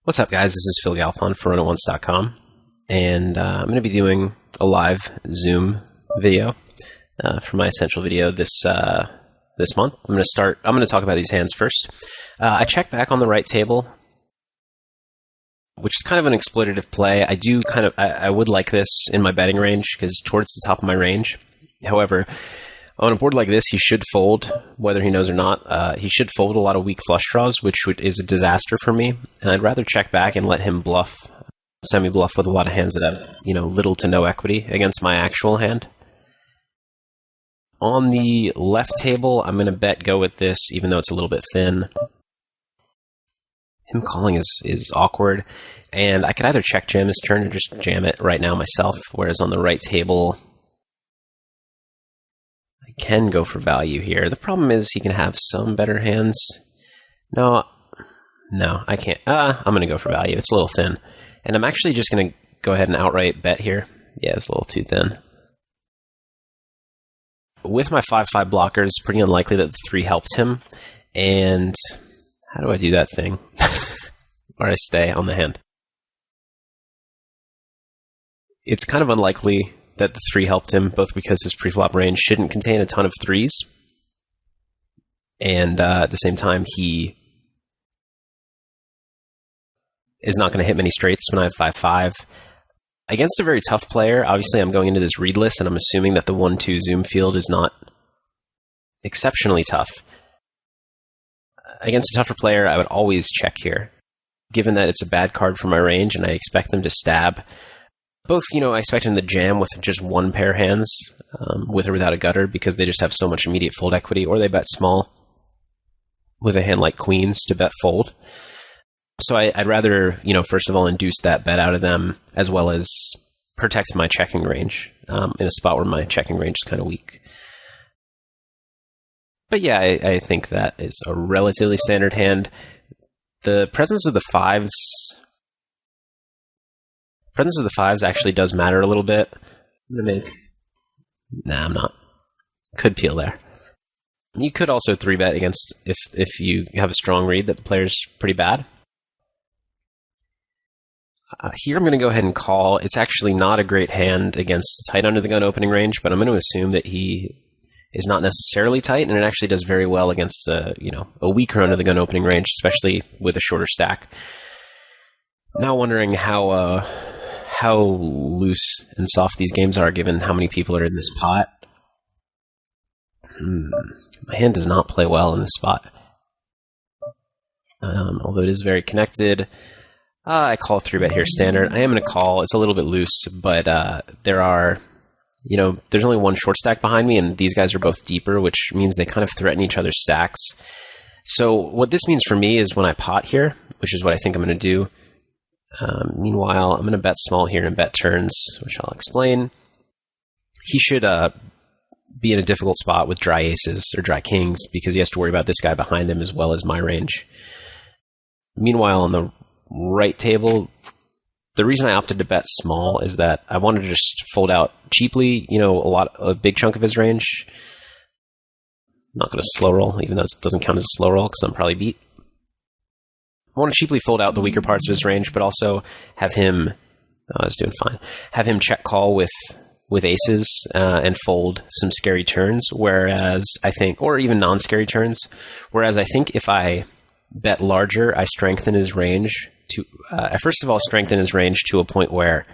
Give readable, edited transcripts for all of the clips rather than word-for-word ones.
What's up, guys? This is Phil Galfond for RunAtOnce.com, and I'm going to be doing a live Zoom video for my essential video this month. I'm going to talk about these hands first. I check back on the right table, which is kind of an exploitative play. I would like this in my betting range because towards the top of my range. However, on a board like this, he should fold, whether he knows or not. He should fold a lot of weak flush draws, which is a disaster for me. And I'd rather check back and let him bluff, semi-bluff with a lot of hands that have, little to no equity against my actual hand. On the left table, I'm going to bet go with this, even though it's a little bit thin. Him calling is awkward, and I could either check jam his turn or just jam it right now myself, whereas on the right table, I can go for value here. The problem is he can have some better hands. No, I can't. I'm going to go for value. It's a little thin. And I'm actually just going to go ahead and outright bet here. Yeah, it's a little too thin. With my 5-5 blockers, it's pretty unlikely that the 3 helped him. And how do I do that thing? Or I stay on the hand. It's kind of unlikely that the 3 helped him, both because his preflop range shouldn't contain a ton of 3s, and at the same time, he is not going to hit many straights when I have 5-5. Against a very tough player, obviously I'm going into this readless, and I'm assuming that the 1-2 zoom field is not exceptionally tough. Against a tougher player, I would always check here, given that it's a bad card for my range, and I expect them to stab. Both, I expect him to jam with just one pair of hands, with or without a gutter, because they just have so much immediate fold equity, or they bet small with a hand like queens to bet fold. So I'd rather, first of all, induce that bet out of them, as well as protect my checking range in a spot where my checking range is kind of weak. But yeah, I think that is a relatively standard hand. The presence of the 5s... Presence of the 5s actually does matter a little bit. I'm not. Could peel there. You could also 3-bet against if you have a strong read that the player's pretty bad. Here I'm going to go ahead and call. It's actually not a great hand against tight under the gun opening range, but I'm going to assume that he is not necessarily tight, and it actually does very well against a weaker under the gun opening range, especially with a shorter stack. Now wondering how loose and soft these games are, given how many people are in this pot. My hand does not play well in this spot. Although it is very connected. I call 3-bet here standard. I am going to call. It's a little bit loose, but there's only one short stack behind me, and these guys are both deeper, which means they kind of threaten each other's stacks. So what this means for me is when I pot here, which is what I think I'm going to do, meanwhile, I'm going to bet small here and bet turns, which I'll explain. He should be in a difficult spot with dry aces or dry kings because he has to worry about this guy behind him as well as my range. Meanwhile, on the right table, the reason I opted to bet small is that I wanted to just fold out cheaply, a big chunk of his range. I'm not going to slow roll, even though it doesn't count as a slow roll because I'm probably beat. I want to cheaply fold out the weaker parts of his range, but also have him... Oh, I was doing fine. Have him check call with aces and fold some scary turns, whereas I think... Or even non-scary turns. Whereas I think if I bet larger, I strengthen his range to... I first of all strengthen his range to a point where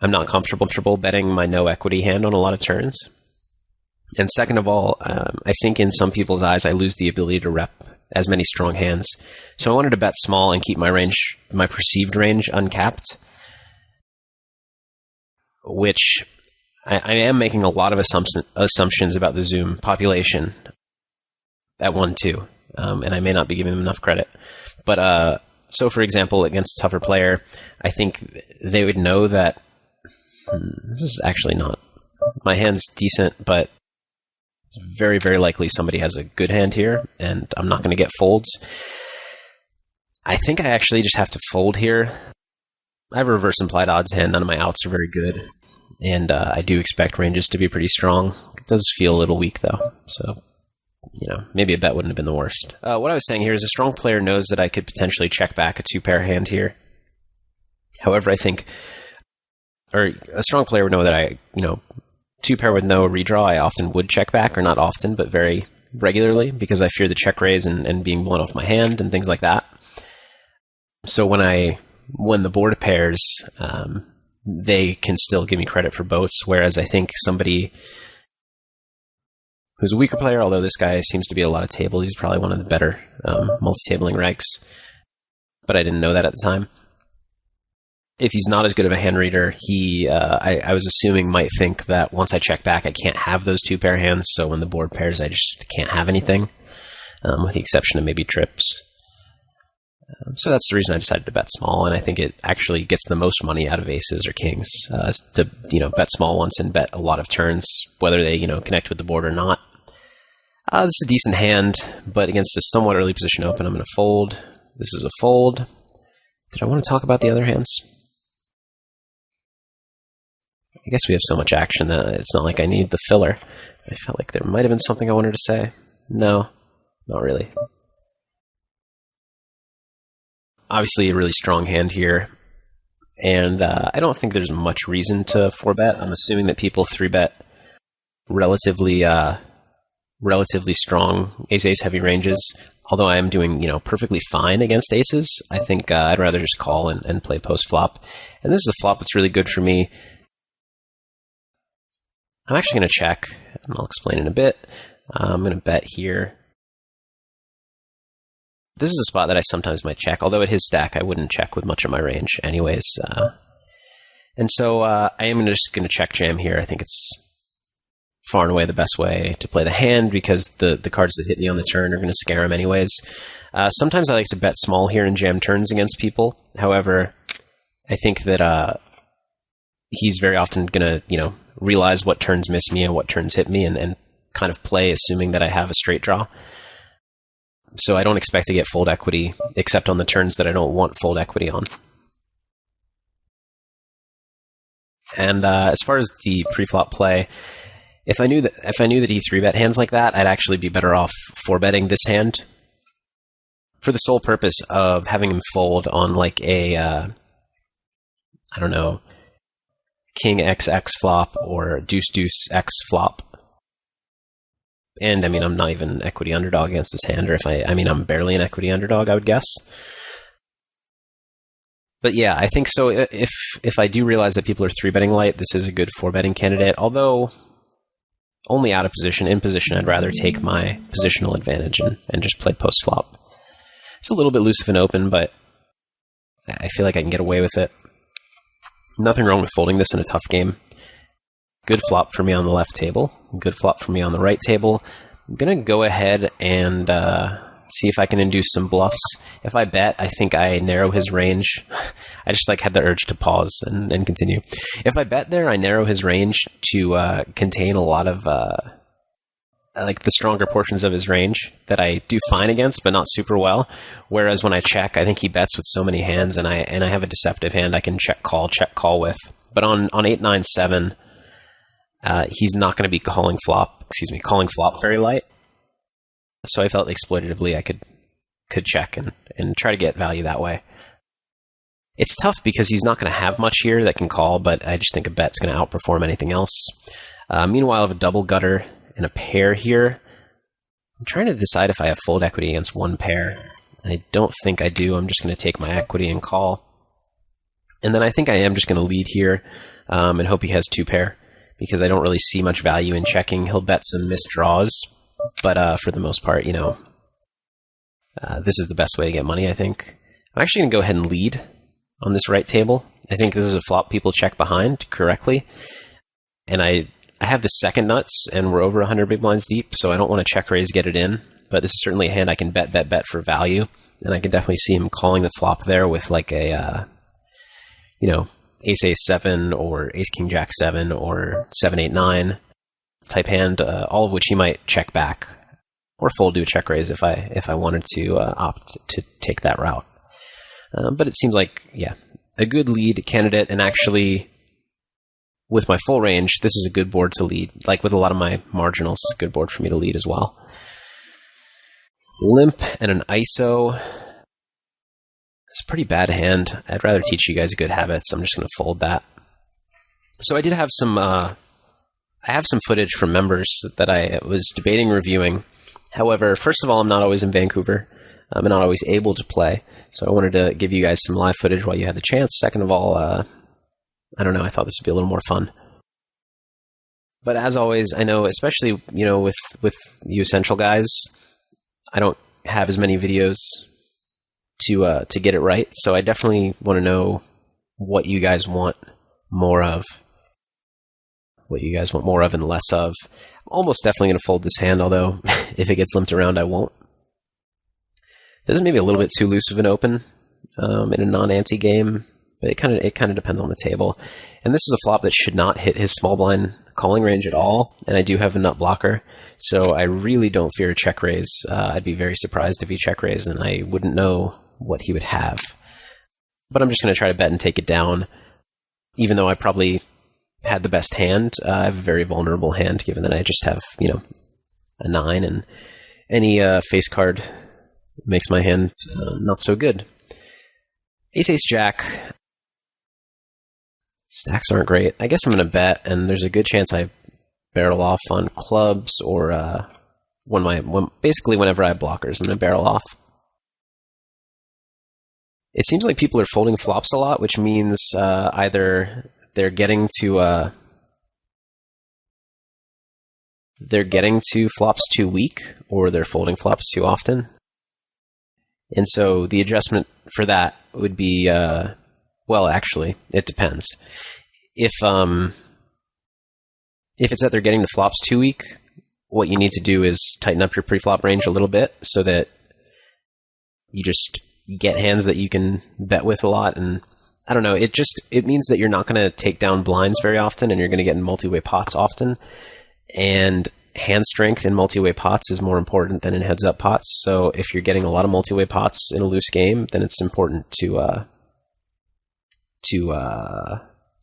I'm not comfortable betting my no-equity hand on a lot of turns. And second of all, I think in some people's eyes, I lose the ability to rep as many strong hands. So I wanted to bet small and keep my range, my perceived range, uncapped, which I am making a lot of assumptions about the Zoom population at 1-2, and I may not be giving them enough credit. But so, for example, against a tougher player, I think they would know that this is actually not... My hand's decent, but it's very, very likely somebody has a good hand here, and I'm not going to get folds. I think I actually just have to fold here. I have a reverse implied odds hand. None of my outs are very good, and I do expect ranges to be pretty strong. It does feel a little weak, though, so maybe a bet wouldn't have been the worst. What I was saying here is a strong player knows that I could potentially check back a 2-pair hand here. However, I think, or a strong player would know that I, 2-pair with no redraw, I often would check back, or not often, but very regularly, because I fear the check raise and being blown off my hand and things like that. So when the board pairs, they can still give me credit for boats, whereas I think somebody who's a weaker player, although this guy seems to be at a lot of tables, he's probably one of the better multi-tabling regs, but I didn't know that at the time. If he's not as good of a hand reader, I was assuming might think that once I check back, I can't have those 2-pair hands, so when the board pairs, I just can't have anything, with the exception of maybe trips. So that's the reason I decided to bet small, and I think it actually gets the most money out of aces or kings, to bet small once and bet a lot of turns, whether they connect with the board or not. This is a decent hand, but against a somewhat early position open, I'm going to fold. This is a fold. Did I want to talk about the other hands? I guess we have so much action that it's not like I need the filler. I felt like there might have been something I wanted to say. No, not really. Obviously, a really strong hand here, and I don't think there's much reason to 4-bet. I'm assuming that people 3-bet relatively strong ace-ace heavy ranges. Although I am doing perfectly fine against aces, I think I'd rather just call and play post flop. And this is a flop that's really good for me. I'm actually going to check, and I'll explain in a bit. I'm going to bet here. This is a spot that I sometimes might check, although at his stack I wouldn't check with much of my range anyways. And so I am just going to check jam here. I think it's far and away the best way to play the hand because the cards that hit me on the turn are going to scare him anyways. Sometimes I like to bet small here and jam turns against people. However, I think that he's very often going to realize what turns miss me and what turns hit me and kind of play assuming that I have a straight draw. So I don't expect to get fold equity, except on the turns that I don't want fold equity on. And as far as the pre-flop play, if I knew that he 3-bet hands like that, I'd actually be better off 4-betting this hand for the sole purpose of having him fold on like a, I don't know, King XX flop or Deuce Deuce X flop. And I mean, I'm not even equity underdog against this hand, or I'm barely an equity underdog, I would guess. But yeah, I think so. If I do realize that people are 3-betting light, this is a good 4-betting candidate. Although only out of position, in position, I'd rather take my positional advantage and just play post flop. It's a little bit loose of an open, but I feel like I can get away with it. Nothing wrong with folding this in a tough game. Good flop for me on the left table. Good flop for me on the right table. I'm going to go ahead and see if I can induce some bluffs. If I bet, I think I narrow his range. I just had the urge to pause and continue. If I bet there, I narrow his range to contain a lot of the stronger portions of his range that I do fine against, but not super well. Whereas when I check, I think he bets with so many hands, and I have a deceptive hand I can check call with. But on 8-9-7. He's not going to be calling flop very light. So I felt exploitatively I could check and try to get value that way. It's tough because he's not going to have much here that can call, but I just think a bet's going to outperform anything else. Meanwhile, I have a double gutter and a pair here. I'm trying to decide if I have fold equity against one pair. I don't think I do. I'm just going to take my equity and call. And then I think I am just going to lead here and hope he has 2-pair. Because I don't really see much value in checking. He'll bet some missed draws, but for the most part, this is the best way to get money, I think. I'm actually going to go ahead and lead on this right table. I think this is a flop people check behind correctly. And I have the second nuts, and we're over 100 big blinds deep, so I don't want to check raise, get it in. But this is certainly a hand I can bet for value. And I can definitely see him calling the flop there with like a, Ace-Ace-7 or Ace-King-Jack-7 or 7-8-9 type hand, all of which he might check back or fold to a check raise if I wanted to opt to take that route. But it seems like, a good lead candidate, and actually with my full range, this is a good board to lead. Like with a lot of my marginals, it's a good board for me to lead as well. Limp and an ISO. It's a pretty bad hand. I'd rather teach you guys good habits. I'm just going to fold that. So I did have some, I have some footage from members that I was debating reviewing. However, first of all, I'm not always in Vancouver. I'm not always able to play. So I wanted to give you guys some live footage while you had the chance. Second of all, I don't know, I thought this would be a little more fun. But as always, I know, especially, with you Essential guys, I don't have as many videos to get it right. So I definitely want to know what you guys want more of. What you guys want more of and less of. I'm almost definitely going to fold this hand, although if it gets limped around, I won't. This is maybe a little bit too loose of an open in a non-ante game, but it kind of depends on the table. And this is a flop that should not hit his small blind calling range at all, and I do have a nut blocker, so I really don't fear a check raise. I'd be very surprised if he check raised, and I wouldn't know what he would have. But I'm just going to try to bet and take it down, even though I probably had the best hand. I have a very vulnerable hand, given that I just have, a 9, and any face card makes my hand not so good. Ace, Ace, Jack. Stacks aren't great. I guess I'm going to bet, and there's a good chance I barrel off on clubs, or basically whenever I have blockers, I'm going to barrel off. It seems like people are folding flops a lot, which means either they're getting to flops too weak, or they're folding flops too often. And so the adjustment for that would be, well, actually, it depends. If it's that they're getting to flops too weak, what you need to do is tighten up your pre-flop range a little bit so that you just get hands that you can bet with a lot. And I don't know, it means that you're not going to take down blinds very often, and you're going to get in multi-way pots often. And hand strength in multi-way pots is more important than in heads-up pots. So if you're getting a lot of multi-way pots in a loose game, then it's important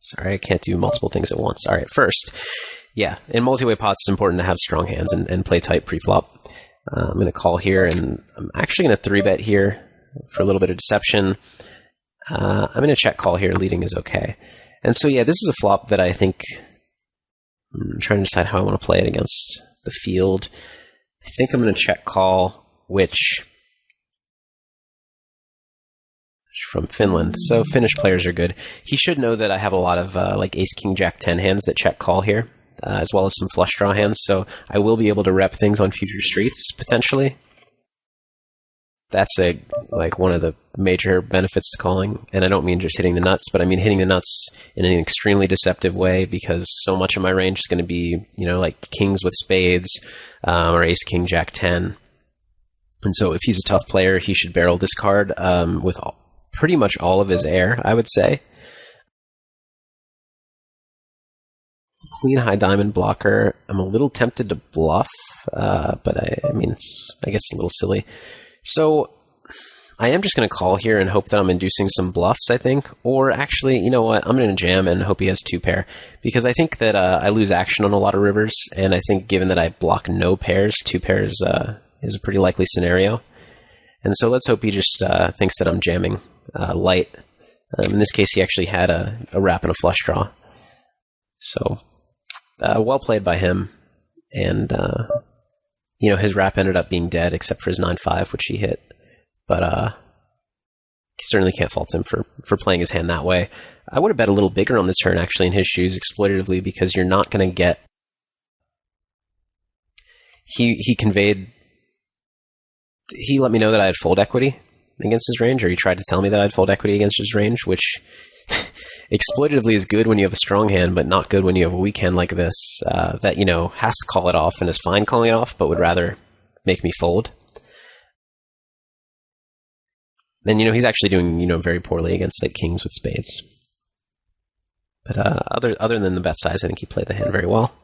sorry, I can't do multiple things at once. All right, first, yeah, in multi-way pots, it's important to have strong hands and play tight pre-flop. I'm going to call here, and I'm actually going to 3-bet here for a little bit of deception. I'm going to check call here. Leading is okay. And so, yeah, this is a flop that I think I'm trying to decide how I want to play it against the field. I think I'm going to check call, which from Finland. So Finnish players are good. He should know that I have a lot of like ace, king, jack, 10 hands that check call here, as well as some flush draw hands. So I will be able to rep things on future streets, potentially. That's one of the major benefits to calling. And I don't mean just hitting the nuts, but I mean hitting the nuts in an extremely deceptive way, because so much of my range is going to be, like kings with spades, or ace, king, jack, 10. And so if he's a tough player, he should barrel this card with pretty much all of his air, I would say. Queen high diamond blocker. I'm a little tempted to bluff, but I mean, I guess a little silly. So I am just going to call here and hope that I'm inducing some bluffs, I think. Or actually, you know what? I'm going to jam and hope he has 2-pair, because I think that I lose action on a lot of rivers, and I think given that I block no pairs, 2 pairs is a pretty likely scenario. And so let's hope he just thinks that I'm jamming light. In this case, he actually had a wrap and a flush draw. So well played by him. And his wrap ended up being dead, except for his 9-5, which he hit. But certainly can't fault him for playing his hand that way. I would have bet a little bigger on the turn, actually, in his shoes, exploitatively, because you're not going to get... He conveyed... He let me know that I had fold equity against his range, or he tried to tell me that I had fold equity against his range, which exploitatively is good when you have a strong hand, but not good when you have a weak hand like this, that, has to call it off and is fine calling it off, but would rather make me fold. And, he's actually doing, very poorly against, like, kings with spades. But other than the bet size, I think he played the hand very well.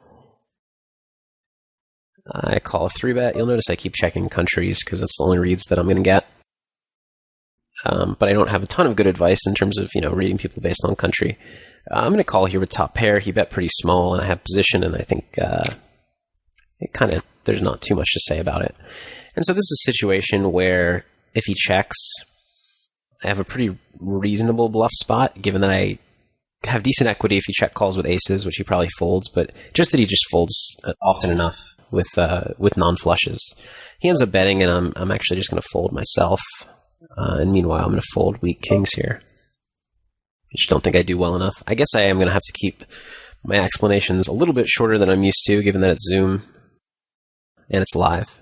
I call a 3-bet. You'll notice I keep checking countries, because that's the only reads that I'm going to get. But I don't have a ton of good advice in terms of, reading people based on country. I'm going to call here with top pair. He bet pretty small, and I have position, and I think there's not too much to say about it. And so this is a situation where if he checks, I have a pretty reasonable bluff spot, given that I have decent equity if he check calls with aces, which he probably folds, but just that he just folds often enough with non-flushes. He ends up betting, and I'm actually just going to fold myself. And meanwhile, I'm going to fold weak kings here. I just don't think I do well enough. I guess I am going to have to keep my explanations a little bit shorter than I'm used to, given that it's Zoom and it's live.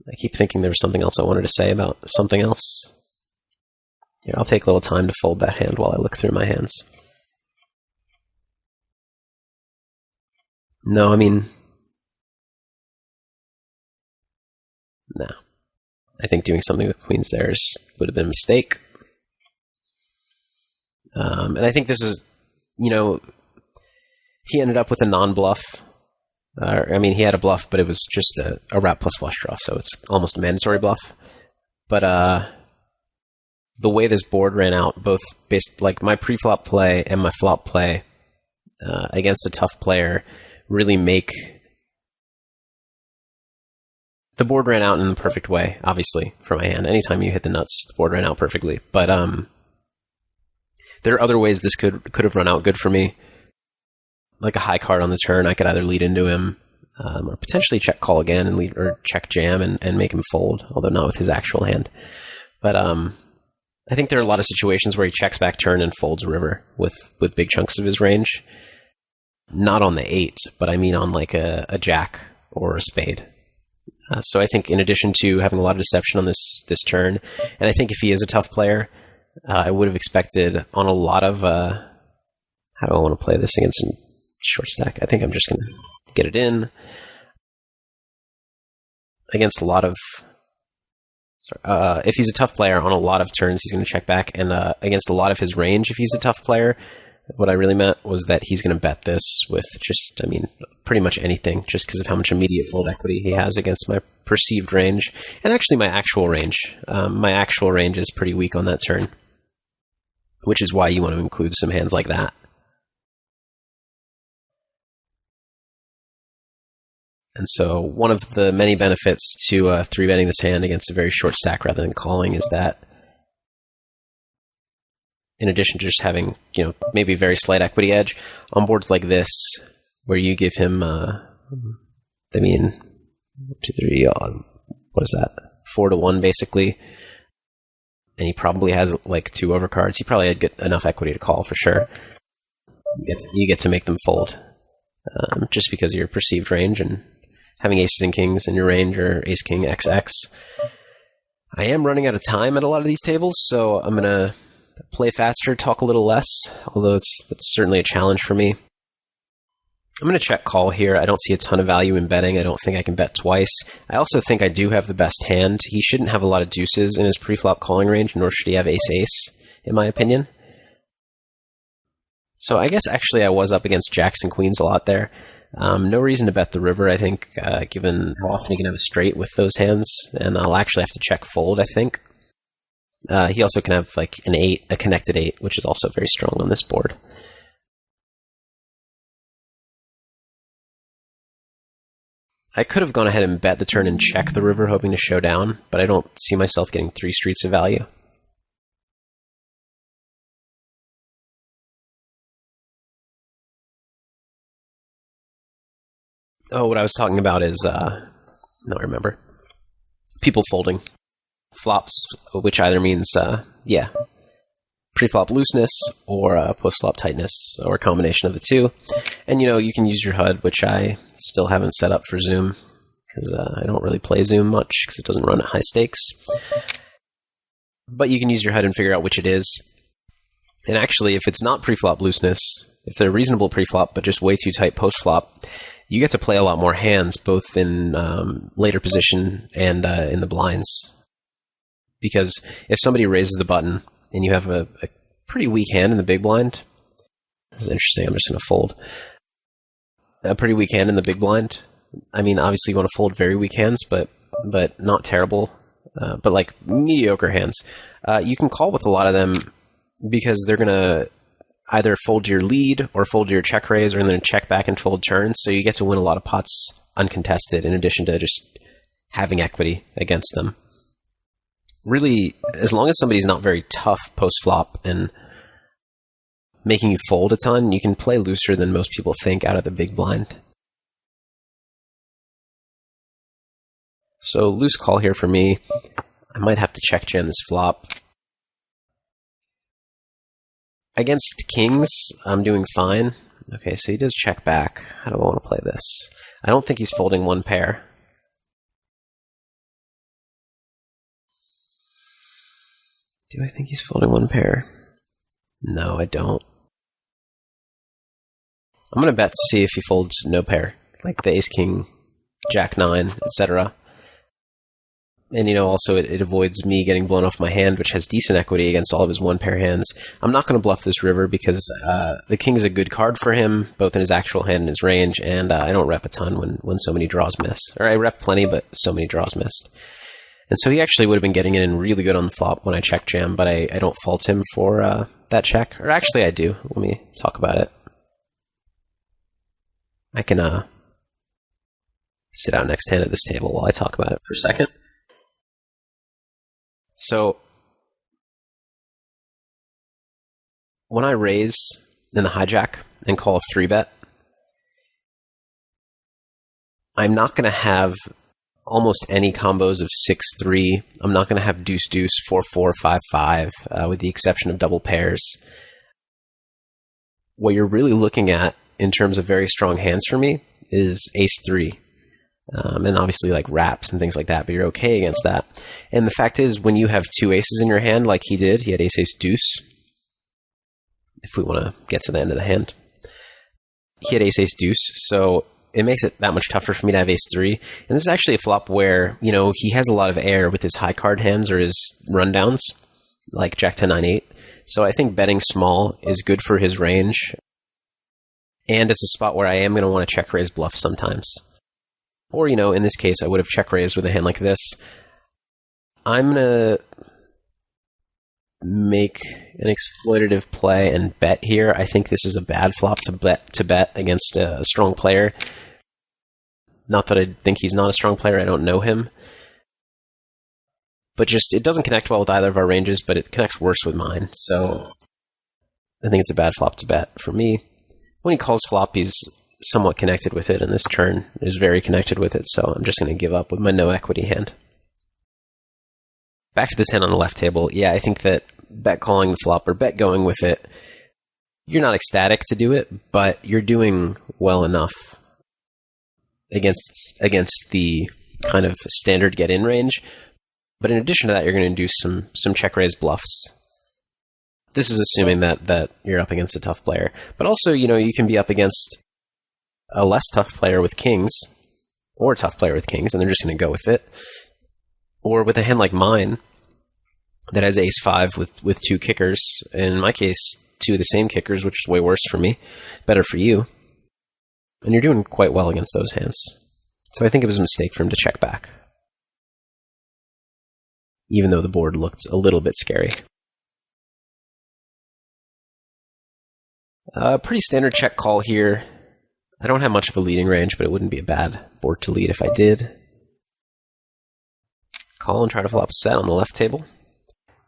I keep thinking there was something else I wanted to say about something else. Here, I'll take a little time to fold that hand while I look through my hands. No, I mean, no. I think doing something with queens there would have been a mistake. And I think this is, he ended up with a non-bluff. He had a bluff, but it was just a wrap plus flush draw, so it's almost a mandatory bluff. But the way this board ran out, both based like my pre-flop play and my flop play against a tough player, really make the board ran out in the perfect way. Obviously, for my hand, anytime you hit the nuts, the board ran out perfectly. But there are other ways this could have run out good for me. Like a high card on the turn, I could either lead into him or potentially check call again and or check jam and make him fold, although not with his actual hand. But I think there are a lot of situations where he checks back turn and folds river with big chunks of his range. Not on the 8, but I mean on like a jack or a spade. So I think in addition to having a lot of deception on this turn, and I think if he is a tough player, I would have expected on a lot of... how do I want to play this against him? Short stack. I think I'm just going to get it in. Against a lot of... if he's a tough player, on a lot of turns he's going to check back, and against a lot of his range, if he's a tough player, what I really meant was that he's going to bet this with just, pretty much anything, just because of how much immediate fold equity he has against my perceived range, and actually my actual range. My actual range is pretty weak on that turn, which is why you want to include some hands like that. And so one of the many benefits to 3-betting this hand against a very short stack rather than calling is that in addition to just having, maybe a very slight equity edge, on boards like this, where you give him, 2, 3, what is that? 4-1 basically. And he probably has like 2 overcards. He probably had enough equity to call for sure. You get to make them fold just because of your perceived range and having aces and kings in your range or ace king XX. I am running out of time at a lot of these tables, so I'm going to play faster, talk a little less, although that's certainly a challenge for me. I'm going to check call here. I don't see a ton of value in betting. I don't think I can bet twice. I also think I do have the best hand. He shouldn't have a lot of deuces in his pre-flop calling range, nor should he have ace-ace, in my opinion. So I guess actually I was up against jacks and queens a lot there. No reason to bet the river, I think, given how often he can have a straight with those hands, and I'll actually have to check fold, I think. He also can have like an 8, a connected 8, which is also very strong on this board. I could have gone ahead and bet the turn and check the river, hoping to show down, but I don't see myself getting 3 streets of value. Oh, what I was talking about is, no, I remember. People folding. Flops, which either means, pre-flop looseness or post-flop tightness, or a combination of the two. And, you can use your HUD, which I still haven't set up for Zoom, because I don't really play Zoom much, because it doesn't run at high stakes. But you can use your HUD and figure out which it is. And actually, if it's not pre-flop looseness, if they're reasonable pre-flop, but just way too tight post-flop, you get to play a lot more hands, both in later position and in the blinds. Because if somebody raises the button and you have a pretty weak hand in the big blind, this is interesting, I'm just going to fold. A pretty weak hand in the big blind. Obviously you want to fold very weak hands, but not terrible, but like mediocre hands. You can call with a lot of them because they're going to either fold your lead or fold your check raise, or then check back and fold turns, so you get to win a lot of pots uncontested, in addition to just having equity against them. Really, as long as somebody's not very tough post-flop and making you fold a ton, you can play looser than most people think out of the big blind. So loose call here for me. I might have to check jam this flop. Against kings, I'm doing fine. Okay, so he does check back. How do I want to play this? I don't think he's folding one pair. Do I think he's folding one pair? No, I don't. I'm going to bet to see if he folds no pair, like the ace, king, jack, 9, etc. And, also it avoids me getting blown off my hand, which has decent equity against all of his one-pair hands. I'm not going to bluff this river because the king's a good card for him, both in his actual hand and his range, and I don't rep a ton when so many draws miss. Or I rep plenty, but so many draws missed. And so he actually would have been getting in really good on the flop when I check jam, but I don't fault him for that check. Or actually I do. Let me talk about it. I can sit out next hand at this table while I talk about it for a second. So when I raise in the hijack and call a 3-bet, I'm not going to have almost any combos of 6-3. I'm not going to have deuce-deuce, 4-4, 5-5, with the exception of double pairs. What you're really looking at in terms of very strong hands for me is ace-3. And obviously like wraps and things like that, but you're okay against that. And the fact is, when you have two aces in your hand like he did, he had ace-ace-deuce, if we want to get to the end of the hand. He had ace-ace-deuce, so it makes it that much tougher for me to have ace-3. And this is actually a flop where, he has a lot of air with his high card hands or his rundowns, like jack-10, 9-8. So I think betting small is good for his range. And it's a spot where I am going to want to check raise bluff sometimes. Or, in this case, I would have check raised with a hand like this. I'm going to make an exploitative play and bet here. I think this is a bad flop to bet against a strong player. Not that I think he's not a strong player. I don't know him. But just, it doesn't connect well with either of our ranges, but it connects worse with mine. So I think it's a bad flop to bet for me. When he calls flop, he's somewhat connected with it, and this turn is very connected with it, so I'm just going to give up with my no equity hand. Back to this hand on the left table. Yeah, I think that bet calling the flop or bet going with it, you're not ecstatic to do it, but you're doing well enough against the kind of standard get-in range. But in addition to that, you're going to induce some check-raise bluffs. This is assuming that you're up against a tough player. But also, you can be up against a less tough player with kings, or a tough player with kings, and they're just going to go with it. Or with a hand like mine that has ace-5 with two kickers. In my case, two of the same kickers, which is way worse for me, better for you. And you're doing quite well against those hands. So I think it was a mistake for him to check back, even though the board looked a little bit scary. Pretty standard check call here. I don't have much of a leading range, but it wouldn't be a bad board to lead if I did. Call and try to flop a set on the left table.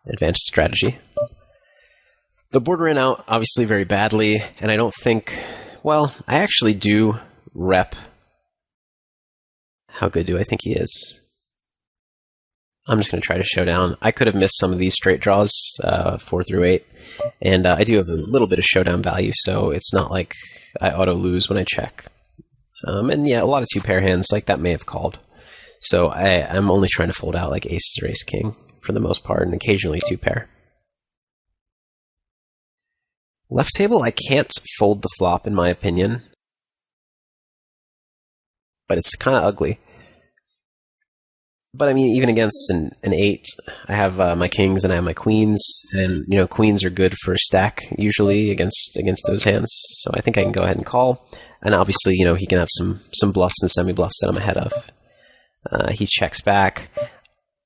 Advanced strategy. The board ran out, obviously, very badly, and I don't think... Well, I actually do rep... How good do I think he is? I'm just going to try to show down. I could have missed some of these straight draws, 4 through 8, and I do have a little bit of showdown value, so it's not like I auto-lose when I check. And yeah, a lot of two-pair hands, like that may have called. So I'm only trying to fold out like aces or ace-king for the most part, and occasionally two-pair. Left table, I can't fold the flop, in my opinion, but it's kind of ugly. But I mean, even against an 8, I have my kings and I have my queens, and queens are good for a stack usually against those hands. So I think I can go ahead and call, and obviously he can have some bluffs and semi bluffs that I'm ahead of. He checks back.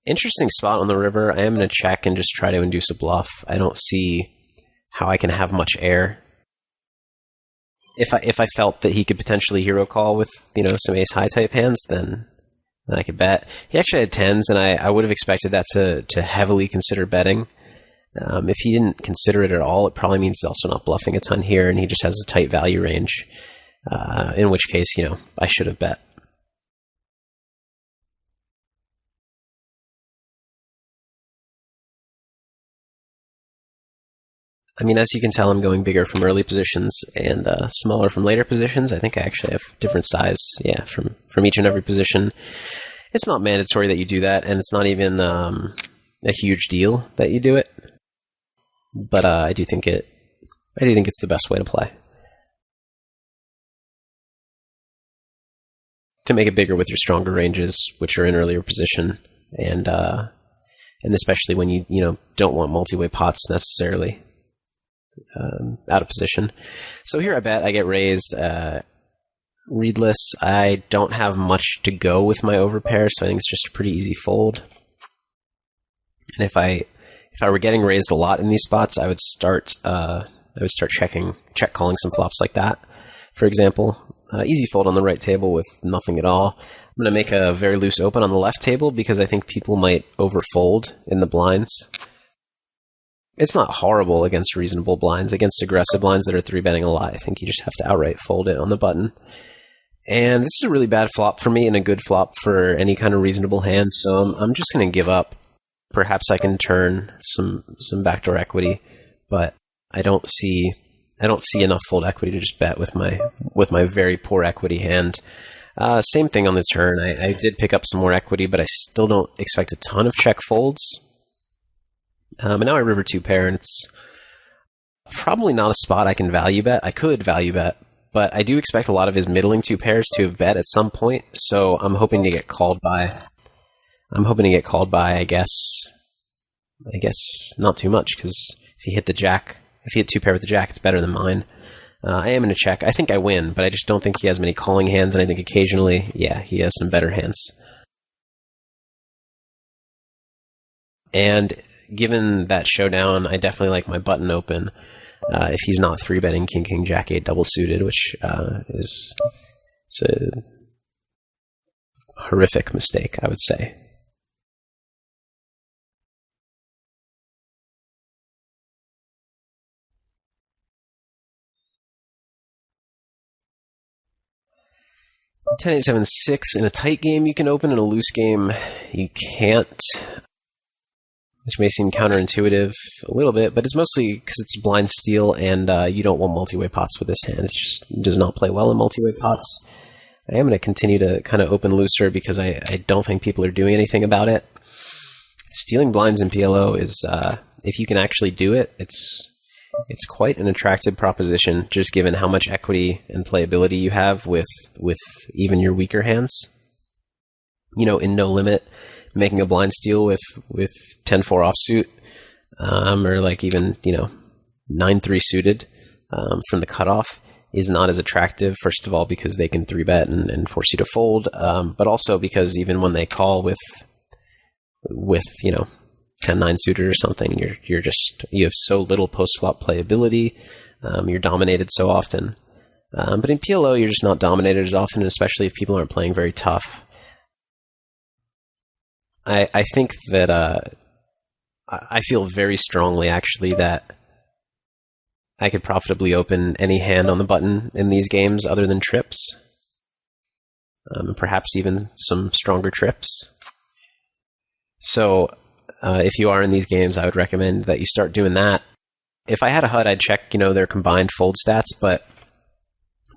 Interesting spot on the river. I am going to check and just try to induce a bluff. I don't see how I can have much air. if I felt that he could potentially hero call with some ace high type hands, then I could bet. He actually had tens, and I would have expected that to heavily consider betting. If he didn't consider it at all, it probably means he's also not bluffing a ton here, and he just has a tight value range. In which case, I should have bet. I mean, as you can tell, I'm going bigger from early positions and smaller from later positions. I think I actually have different size, from each and every position. It's not mandatory that you do that, and it's not even a huge deal that you do it. But I do think it's the best way to play. To make it bigger with your stronger ranges, which are in earlier position, and especially when you don't want multi-way pots necessarily. Out of position. So here I bet, I get raised. Readless, I don't have much to go with my overpair, so I think it's just a pretty easy fold. And if I were getting raised a lot in these spots, I would start check calling some flops like that. For example, easy fold on the right table with nothing at all. I'm going to make a very loose open on the left table because I think people might overfold in the blinds. It's not horrible against reasonable blinds. Against aggressive blinds that are 3-betting a lot, I think you just have to outright fold it on the button. And this is a really bad flop for me and a good flop for any kind of reasonable hand, so I'm just going to give up. Perhaps I can turn some backdoor equity, but I don't see enough fold equity to just bet with my very poor equity hand. Same thing on the turn. I did pick up some more equity, but I still don't expect a ton of check folds. And now I river 2 pair, and it's probably not a spot I can value bet. I could value bet, but I do expect a lot of his middling 2 pairs to have bet at some point, so I'm hoping to get called by. I guess not too much, because if he hit 2 pair with the jack, it's better than mine. I am going to check. I think I win, but I just don't think he has many calling hands, and I think occasionally, he has some better hands. And given that showdown, I definitely like my button open if he's not 3-betting king, king, jack, 8 double suited, which is a horrific mistake, I would say. Ten eight 7 6 in a tight game you can open, in a loose game you can't. Which may seem counterintuitive a little bit, but it's mostly because it's blind steal, and you don't want multi-way pots with this hand. It just does not play well in multi-way pots. I am going to continue to kind of open looser because I don't think people are doing anything about it. Stealing blinds in PLO is, if you can actually do it, it's quite an attractive proposition, just given how much equity and playability you have with even your weaker hands. In no limit, making a blind steal with 10-4 offsuit, or like even 9-3 suited from the cutoff is not as attractive. First of all, because they can 3-bet and force you to fold, but also because even when they call with 10-9 suited or something, you have so little post flop playability. You're dominated so often, but in PLO you're just not dominated as often, especially if people aren't playing very tough. I think that I feel very strongly, actually, that I could profitably open any hand on the button in these games other than trips, perhaps even some stronger trips. So if you are in these games, I would recommend that you start doing that. If I had a HUD, I'd check their combined fold stats, but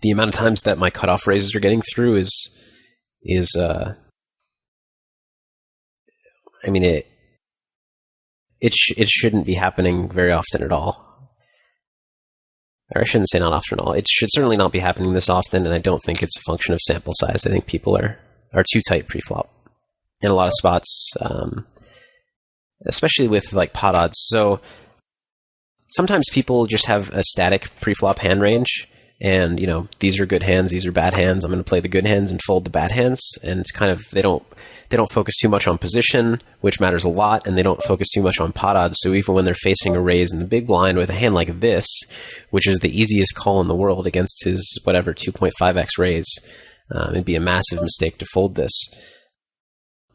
the amount of times that my cutoff raises are getting through is I mean, it shouldn't be happening very often at all. Or I shouldn't say not often at all. It should certainly not be happening this often, and I don't think it's a function of sample size. I think people are too tight pre-flop in a lot of spots, especially with like pot odds. So sometimes people just have a static pre-flop hand range, and these are good hands, these are bad hands. I'm going to play the good hands and fold the bad hands, and it's kind of they don't They don't focus too much on position, which matters a lot, and they don't focus too much on pot odds. So even when they're facing a raise in the big blind with a hand like this, which is the easiest call in the world against his, 2.5x raise, it'd be a massive mistake to fold this.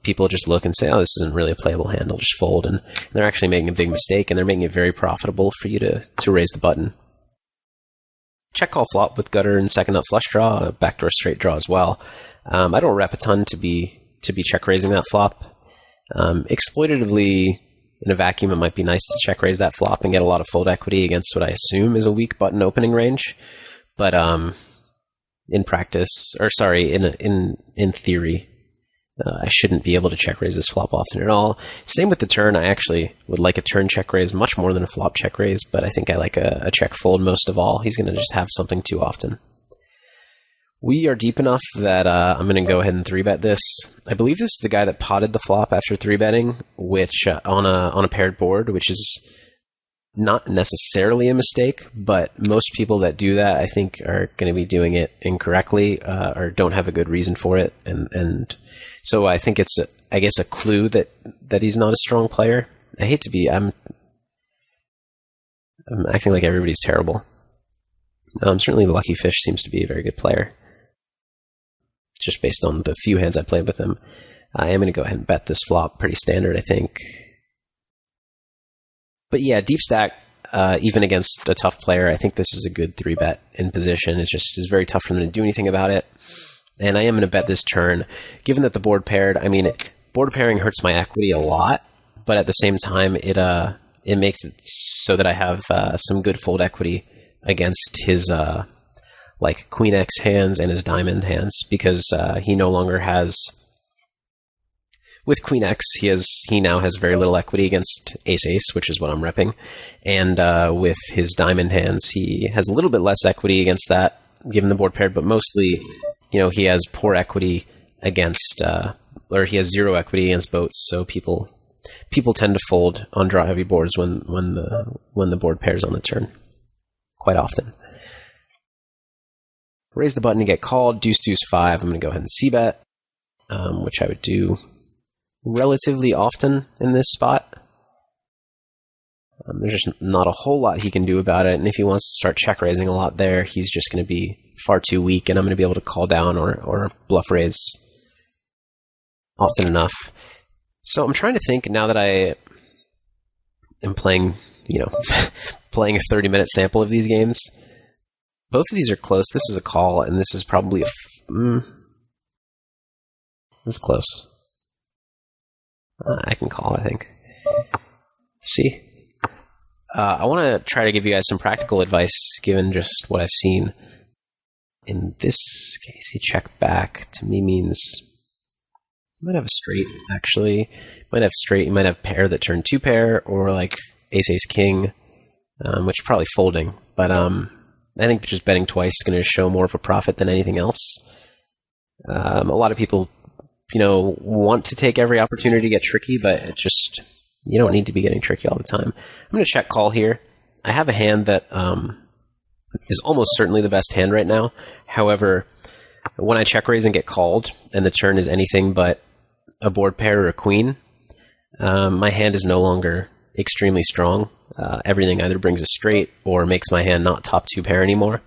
People just look and say, oh, this isn't really a playable hand, I'll just fold. And they're actually making a big mistake, and they're making it very profitable for you to raise the button. Check call flop with gutter and second up flush draw, a backdoor straight draw as well. I don't rep a ton to be check raising that flop. Exploitatively, in a vacuum, it might be nice to check raise that flop and get a lot of fold equity against what I assume is a weak button opening range. But in practice, or sorry, in theory, I shouldn't be able to check raise this flop often at all. Same with the turn. I actually would like a turn check raise much more than a flop check raise, but I think I like a check fold most of all. He's going to just have something too often. We are deep enough that I'm going to go ahead and 3-bet this. I believe this is the guy that potted the flop after 3-betting, which on a paired board, which is not necessarily a mistake, but most people that do that, I think, are going to be doing it incorrectly or don't have a good reason for it, and so I think it's, a clue that he's not a strong player. I hate to be, I'm acting like everybody's terrible. Certainly Lucky Fish seems to be a very good player, just based on the few hands I played with him. I am going to go ahead and bet this flop, pretty standard, I think. But yeah, deep stack, even against a tough player, I think this is a good 3-bet in position. It just is very tough for them to do anything about it. And I am going to bet this turn. Given that the board paired, board pairing hurts my equity a lot, but at the same time, it makes it so that I have some good fold equity against his Queen X hands and his diamond hands, because he no longer has. With Queen X, he now has very little equity against Ace-Ace, which is what I'm repping. And with his diamond hands, he has a little bit less equity against that, given the board paired, but mostly, he has poor equity against, or he has zero equity against boats, so people tend to fold on draw-heavy boards when the board pairs on the turn, quite often. Raise the button to get called, deuce, deuce, 5. I'm going to go ahead and c-bet, which I would do relatively often in this spot. There's just not a whole lot he can do about it, and if he wants to start check raising a lot there, he's just going to be far too weak, and I'm going to be able to call down or bluff raise often enough. So I'm trying to think, now that I am playing, playing a 30-minute sample of these games, both of these are close. This is a call, and this is probably this is close. I can call, I think. See? I want to try to give you guys some practical advice, given just what I've seen. In this case, he checked back, to me means you might have a straight, actually. You might have straight, you might have pair that turn 2-pair, or like Ace-Ace-King, which is probably folding. But I think just betting twice is going to show more of a profit than anything else. A lot of people, want to take every opportunity to get tricky, but it just, you don't need to be getting tricky all the time. I'm going to check call here. I have a hand that is almost certainly the best hand right now. However, when I check raise and get called, and the turn is anything but a board pair or a queen, my hand is no longer extremely strong. Everything either brings a straight or makes my hand not top 2-pair anymore.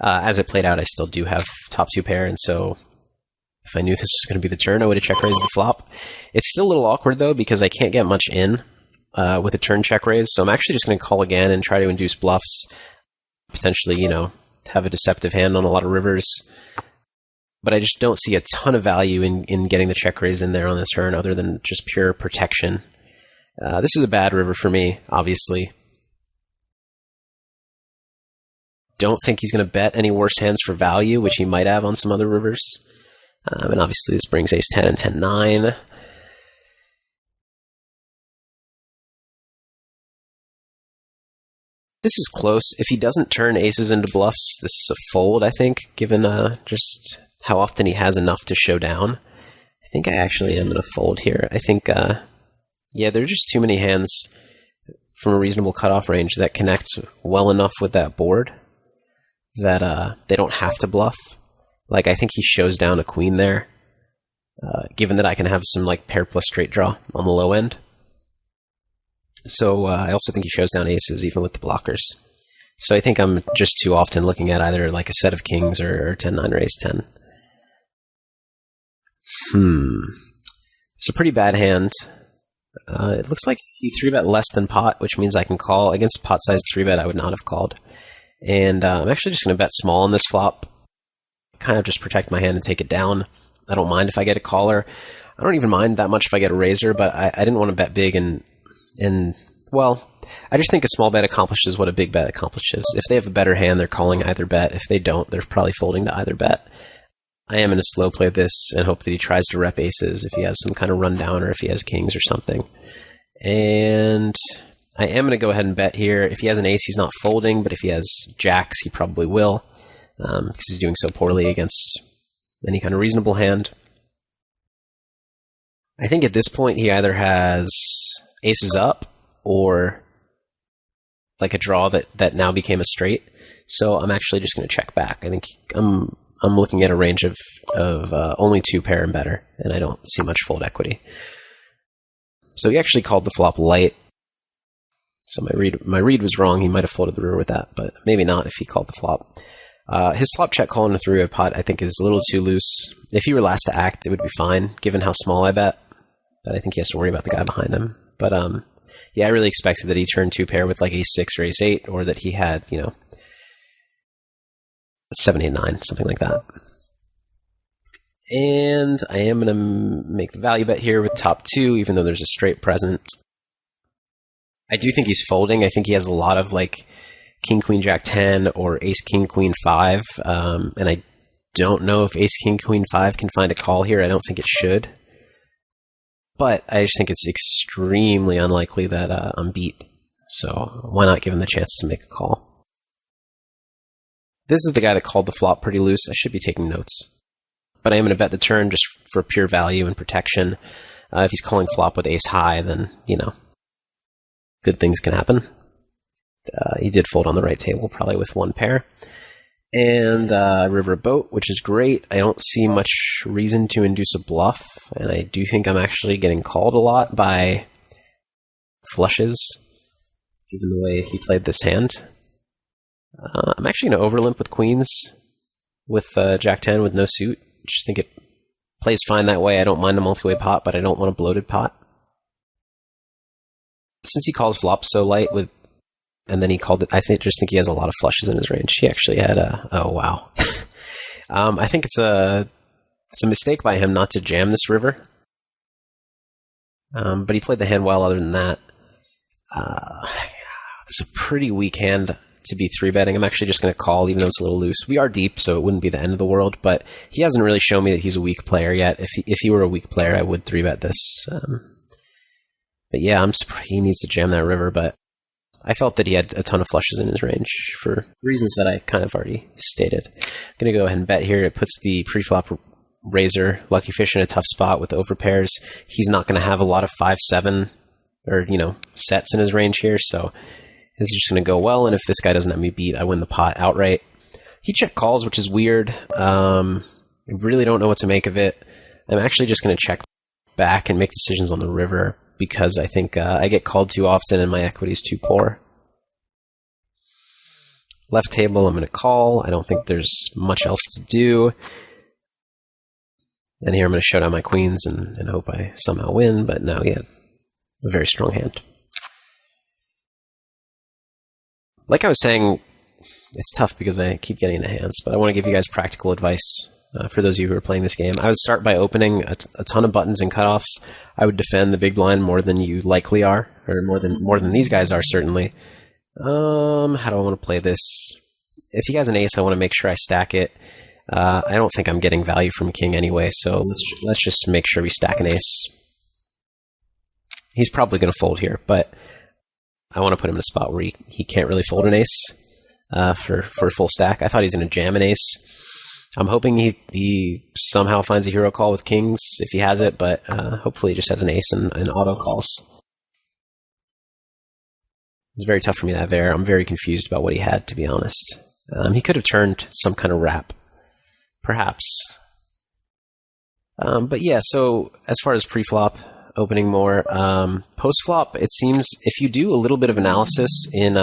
As it played out, I still do have top 2-pair, and so if I knew this was going to be the turn, I would have check raised the flop. It's still a little awkward, though, because I can't get much in with a turn check raise, so I'm actually just going to call again and try to induce bluffs, potentially, have a deceptive hand on a lot of rivers. But I just don't see a ton of value in getting the check raise in there on the turn, other than just pure protection. This is a bad river for me, obviously. Don't think he's going to bet any worse hands for value, which he might have on some other rivers. And obviously this brings Ace-10 and 10-9. This is close. If he doesn't turn aces into bluffs, this is a fold, I think, given just how often he has enough to show down. I think I actually am going to fold here. I think, yeah, there are just too many hands from a reasonable cutoff range that connect well enough with that board that they don't have to bluff. Like, I think he shows down a queen there. given that I can have some like pair plus straight draw on the low end. So I also think he shows down aces even with the blockers. So I think I'm just too often looking at either like a set of kings or 10-9 or ace-10. It's a pretty bad hand. It looks like he 3-bet less than pot, which means I can call. Against pot-sized 3-bet, I would not have called. And I'm actually just going to bet small on this flop. Kind of just protect my hand and take it down. I don't mind if I get a caller. I don't even mind that much if I get a raiser, but I didn't want to bet big and well, I just think a small bet accomplishes what a big bet accomplishes. If they have a better hand, they're calling either bet. If they don't, they're probably folding to either bet. I am going to slow play this and hope that he tries to rep aces if he has some kind of rundown or if he has kings or something. And I am going to go ahead and bet here. If he has an ace, he's not folding, but if he has jacks, he probably will, because he's doing so poorly against any kind of reasonable hand. I think at this point he either has aces up or like a draw that now became a straight. So I'm actually just going to check back. I think I'm looking at a range of only 2 pair and better, and I don't see much fold equity. So he actually called the flop light. So my read was wrong. He might have folded the river with that, but maybe not if he called the flop. His flop check call in a 3-way pot I think is a little too loose. If he were last to act, it would be fine, given how small I bet. But I think he has to worry about the guy behind him. But yeah, I really expected that he turned 2 pair with like ace-6 or ace-8, or that he had, 7, 8, 9, something like that. And I am going to make the value bet here with top 2, even though there's a straight present. I do think he's folding. I think he has a lot of like king, queen, jack 10 or ace, king, queen 5. And I don't know if ace, king, queen 5 can find a call here. I don't think it should. But I just think it's extremely unlikely that I'm beat. So why not give him the chance to make a call? This is the guy that called the flop pretty loose. I should be taking notes. But I am going to bet the turn just for pure value and protection. If he's calling flop with ace high, then, good things can happen. He did fold on the right table, probably with 1 pair. And river boat, which is great. I don't see much reason to induce a bluff, and I do think I'm actually getting called a lot by flushes, given the way he played this hand. I'm actually going to overlimp with queens with jack 10 with no suit. I just think it plays fine that way. I don't mind a multi-way pot, but I don't want a bloated pot. Since he calls flop so light and then he called it, just think he has a lot of flushes in his range. He actually had oh wow. I think it's a mistake by him not to jam this river. But he played the hand well other than that. It's a pretty weak hand to be 3-betting. I'm actually just going to call, even though it's a little loose. We are deep, so it wouldn't be the end of the world, but he hasn't really shown me that he's a weak player yet. If he were a weak player, I would 3-bet this. But yeah, I'm surprised he needs to jam that river, but I felt that he had a ton of flushes in his range for reasons that I kind of already stated. I'm going to go ahead and bet here. It puts the pre-flop raiser, Lucky Fish, in a tough spot with overpairs. He's not going to have a lot of 5-7 or, sets in his range here, so this is just going to go well, and if this guy doesn't have me beat, I win the pot outright. He check calls, which is weird. I really don't know what to make of it. I'm actually just going to check back and make decisions on the river, because I think I get called too often and my equity is too poor. Left table, I'm going to call. I don't think there's much else to do. And here I'm going to show down my queens and hope I somehow win, but no, yeah, a very strong hand. Like I was saying, it's tough because I keep getting the hands, but I want to give you guys practical advice. For those of you who are playing this game, I would start by opening a ton of buttons and cutoffs. I would defend the big blind more than you likely are, or more than these guys are, certainly. How do I want to play this? If he has an ace, I want to make sure I stack it. I don't think I'm getting value from king anyway, so let's just make sure we stack an ace. He's probably going to fold here, but I want to put him in a spot where he can't really fold an ace for a full stack. I thought he's going to jam an ace. I'm hoping he somehow finds a hero call with kings if he has it, but hopefully he just has an ace and auto calls. It's very tough for me to have air. I'm very confused about what he had, to be honest. He could have turned some kind of wrap, perhaps. But yeah, so as far as pre-flop, opening more, post-flop, it seems if you do a little bit of analysis in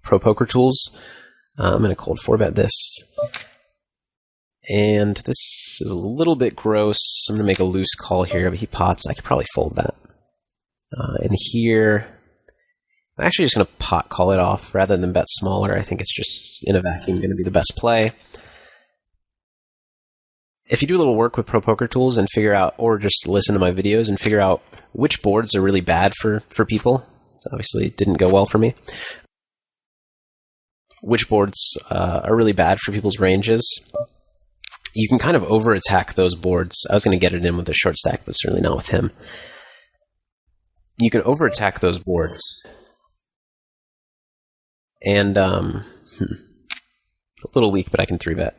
Pro Poker Tools, I'm going to cold 4-bet this. And this is a little bit gross. I'm going to make a loose call here, but he pots. I could probably fold that. And here, I'm actually just going to pot call it off rather than bet smaller. I think it's just in a vacuum going to be the best play. If you do a little work with Pro Poker Tools and figure out, or just listen to my videos and figure out which boards are really bad for people, it obviously didn't go well for me. Which boards are really bad for people's ranges. You can kind of over-attack those boards. I was going to get it in with a short stack, but certainly not with him. You can over-attack those boards. And, a little weak, but I can 3-bet.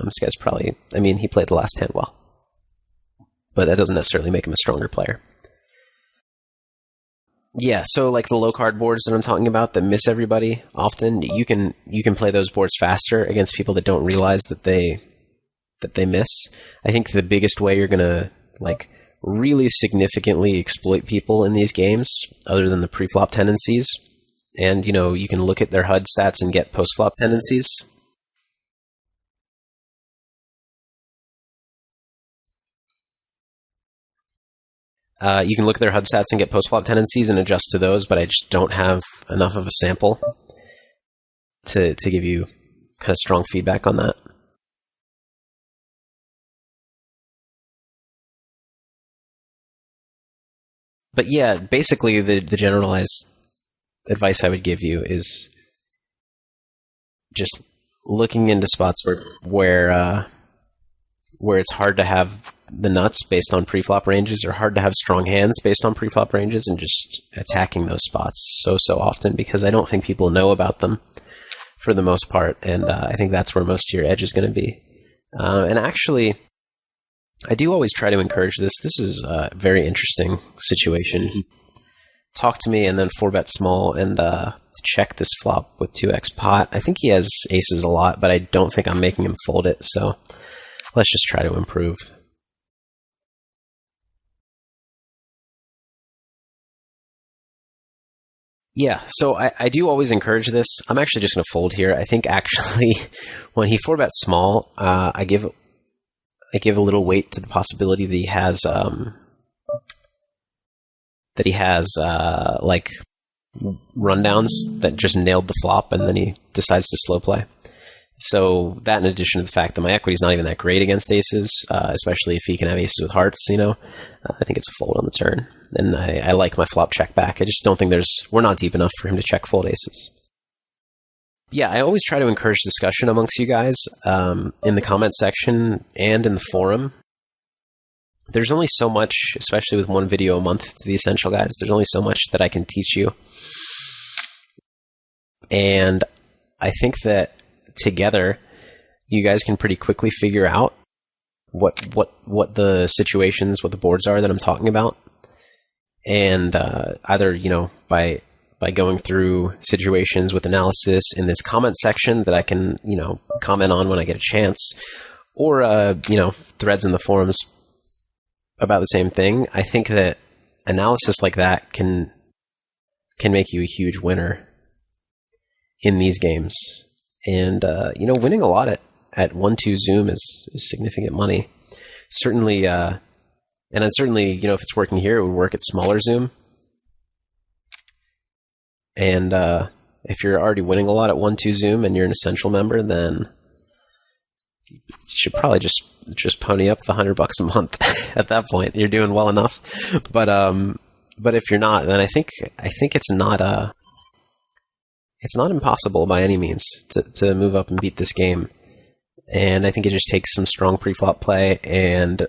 This guy's probably, I mean, he played the last hand well. But that doesn't necessarily make him a stronger player. Yeah, so like the low card boards that I'm talking about that miss everybody often, you can play those boards faster against people that don't realize that they miss. I think the biggest way you're gonna like really significantly exploit people in these games, other than the pre-flop tendencies, and you can look at their HUD stats and get post-flop tendencies. You can look at their HUD stats and get post-flop tendencies and adjust to those, but I just don't have enough of a sample to give you kind of strong feedback on that. But yeah, basically the generalized advice I would give you is just looking into spots where it's hard to have the nuts based on pre-flop ranges, or hard to have strong hands based on pre-flop ranges, and just attacking those spots so often, because I don't think people know about them for the most part, and I think that's where most of your edge is going to be. And actually, I do always try to encourage this. This is a very interesting situation. He talked to me and then 4-bet small and checked this flop with 2x pot. I think he has aces a lot, but I don't think I'm making him fold it, so let's just try to improve. Yeah, so I do always encourage this. I'm actually just going to fold here. I think actually when he 4-bets small, I give a little weight to the possibility that he has like rundowns that just nailed the flop and then he decides to slow play. So that, in addition to the fact that my equity is not even that great against aces, especially if he can have aces with hearts, I think it's a fold on the turn. And I like my flop check back. I just don't think we're not deep enough for him to check fold aces. Yeah, I always try to encourage discussion amongst you guys in the comment section and in the forum. There's only so much, especially with one video a month to the Essential Guys, there's only so much that I can teach you. And I think that together, you guys can pretty quickly figure out what the situations, what the boards are that I'm talking about. And either, by going through situations with analysis in this comment section that I can, comment on when I get a chance, or, threads in the forums about the same thing. I think that analysis like that can make you a huge winner in these games. And, winning a lot at 1-2 Zoom is significant money. Certainly, and then certainly, if it's working here, it would work at smaller Zoom. And if you're already winning a lot at 1-2 Zoom and you're an Essential member, then you should probably just pony up the $100 a month. At that point, you're doing well enough. But if you're not, then I think it's not impossible by any means to move up and beat this game. And I think it just takes some strong pre-flop play and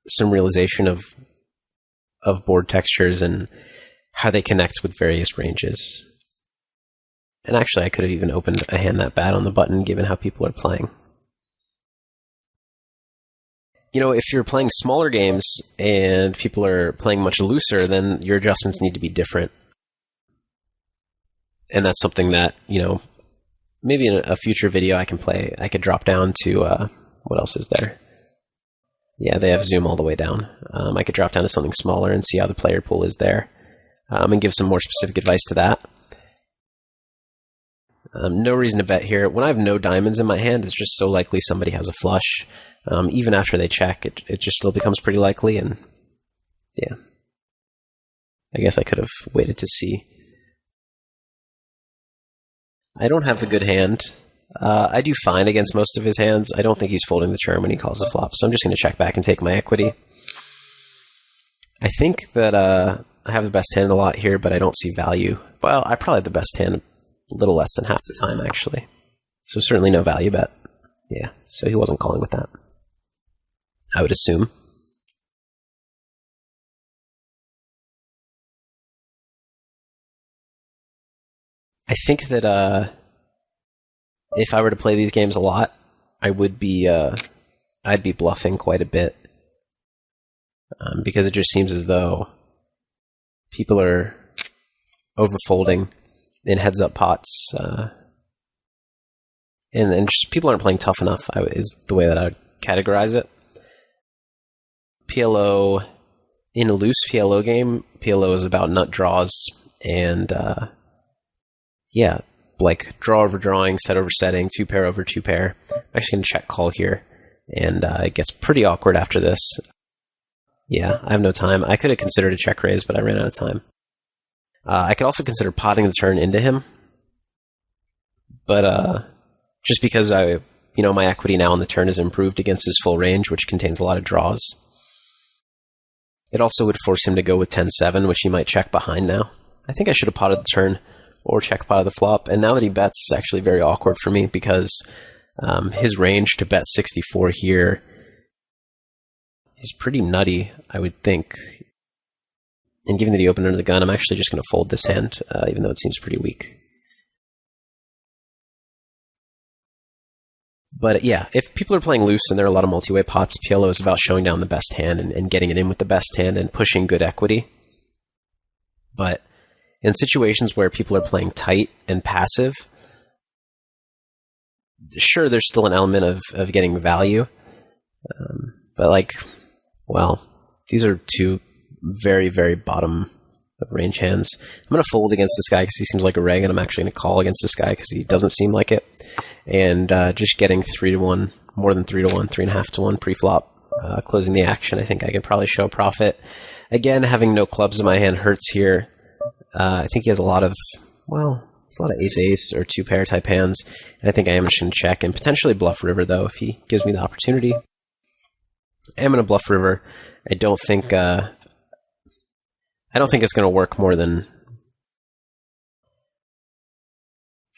some realization of board textures and how they connect with various ranges. And actually, I could have even opened a hand that bad on the button, given how people are playing. If you're playing smaller games and people are playing much looser, then your adjustments need to be different. And that's something that, maybe in a future video I could drop down to, what else is there? Yeah, they have zoom all the way down. I could drop down to something smaller and see how the player pool is there, and give some more specific advice to that. No reason to bet here. When I have no diamonds in my hand, it's just so likely somebody has a flush. Even after they check, it just still becomes pretty likely, and yeah. I guess I could have waited to see. I don't have a good hand. I do fine against most of his hands. I don't think he's folding the turn when he calls the flop, so I'm just going to check back and take my equity. I think that I have the best hand a lot here, but I don't see value. Well, I probably have the best hand a little less than half the time, actually. So certainly no value bet. Yeah, so he wasn't calling with that, I would assume. I think that if I were to play these games a lot, I would be I'd be bluffing quite a bit, because it just seems as though people are overfolding in heads-up pots, and just people aren't playing tough enough, is the way that I would categorize it. PLO, in a loose PLO game, PLO is about nut draws and yeah, like draw over drawing, set over setting, 2-pair over 2-pair. I'm actually going to check call here, and it gets pretty awkward after this. Yeah, I have no time. I could have considered a check raise, but I ran out of time. I could also consider potting the turn into him, but just because my equity now on the turn is improved against his full range, which contains a lot of draws. It also would force him to go with 10-7, which he might check behind now. I think I should have potted the turn or check pot of the flop, and now that he bets, it's actually very awkward for me because his range to bet 64 here is pretty nutty, I would think. And given that he opened under the gun, I'm actually just going to fold this hand, even though it seems pretty weak. But yeah, if people are playing loose and there are a lot of multi-way pots, PLO is about showing down the best hand and getting it in with the best hand and pushing good equity. But in situations where people are playing tight and passive, sure, there's still an element of getting value. But these are two very, very bottom of range hands. I'm going to fold against this guy because he seems like a reg, and I'm actually going to call against this guy because he doesn't seem like it. And just getting 3-1, more than 3-1, 3.5-1 pre-flop, closing the action, I think I can probably show profit. Again, having no clubs in my hand hurts here. I think he has a lot of ace-ace or 2-pair type hands, and I think I am just going to check and potentially bluff river, though, if he gives me the opportunity. I am going to bluff river. I don't think it's going to work more than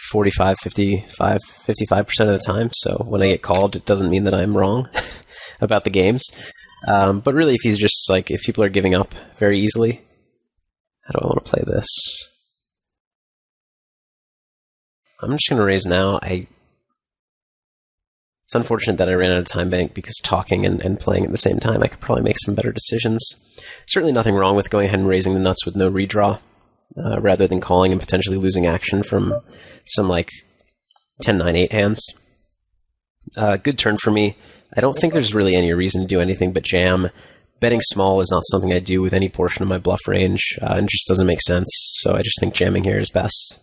45, 55% of the time. So when I get called, it doesn't mean that I'm wrong about the games. But really, if he's just if people are giving up very easily, how do I want to play this? I'm just going to raise now. It's unfortunate that I ran out of time bank because talking and playing at the same time, I could probably make some better decisions. Certainly nothing wrong with going ahead and raising the nuts with no redraw, rather than calling and potentially losing action from some 10-9-8 hands. Good turn for me. I don't think there's really any reason to do anything but jam. Betting small is not something I do with any portion of my bluff range, and just doesn't make sense. So I just think jamming here is best.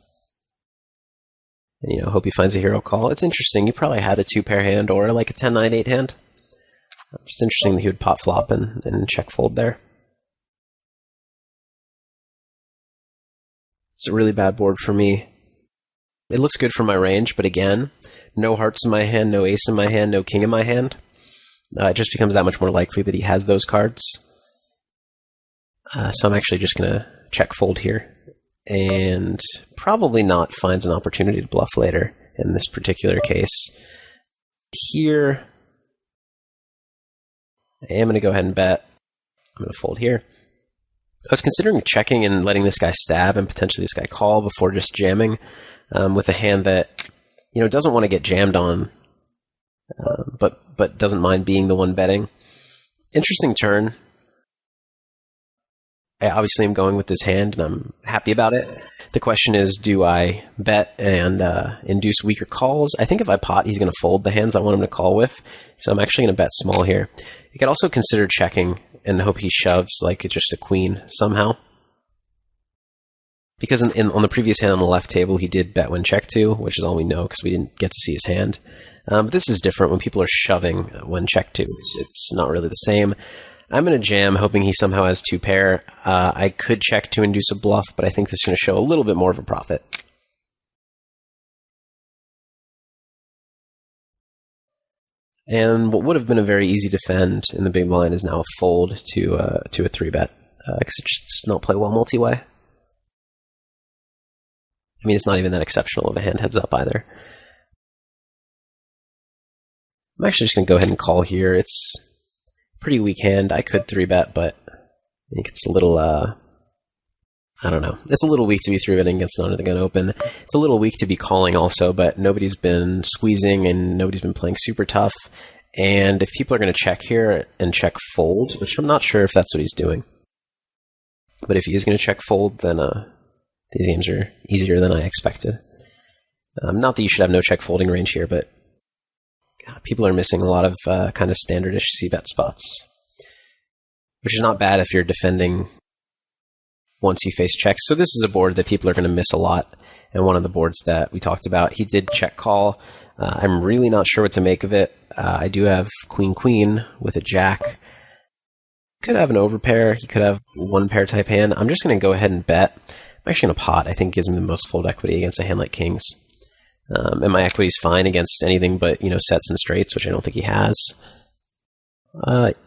And, hope he finds a hero call. It's interesting. He probably had a 2-pair hand or a 10-9-8 hand. Just interesting that he would pot flop and check fold there. It's a really bad board for me. It looks good for my range, but again, no hearts in my hand, no ace in my hand, no king in my hand. It just becomes that much more likely that he has those cards. So I'm actually just going to check fold here and probably not find an opportunity to bluff later in this particular case. Here, I am going to go ahead and bet. I'm going to fold here. I was considering checking and letting this guy stab and potentially this guy call before just jamming with a hand that doesn't want to get jammed on, but doesn't mind being the one betting. Interesting turn. I obviously am going with this hand, and I'm happy about it. The question is, do I bet and induce weaker calls? I think if I pot, he's going to fold the hands I want him to call with, so I'm actually going to bet small here. You could also consider checking and hope he shoves like it's just a queen somehow. Because on the previous hand on the left table, he did bet when check two, which is all we know because we didn't get to see his hand. But this is different when people are shoving when check two. It's not really the same. I'm going to jam, hoping he somehow has two pair. I could check to induce a bluff, but I think this is going to show a little bit more of a profit. And what would have been a very easy defend in the big blind is now a fold to a 3-bet, because it just does not play well multi-way. I mean, it's not even that exceptional of a hand heads up either. I'm actually just going to go ahead and call here. It's a pretty weak hand. I could 3-bet, but I think it's a little, I don't know. It's a little weak to be 3-betting against an under the gun open. It's a little weak to be calling also, but nobody's been squeezing and nobody's been playing super tough. And if people are going to check here and check fold, which I'm not sure if that's what he's doing, but if he is going to check fold, then these games are easier than I expected. Not that you should have no check folding range here, but people are missing a lot of kind of standardish c-bet spots, which is not bad if you're defending once you face checks. So this is a board that people are going to miss a lot, and one of the boards that we talked about, he did check call. I'm really not sure what to make of it. I do have queen-queen with a jack. Could have an overpair. He could have one pair type hand. I'm just going to go ahead and bet. I'm actually going to pot. I think gives me the most fold equity against a hand like kings. And my equity is fine against anything but, sets and straights, which I don't think he has.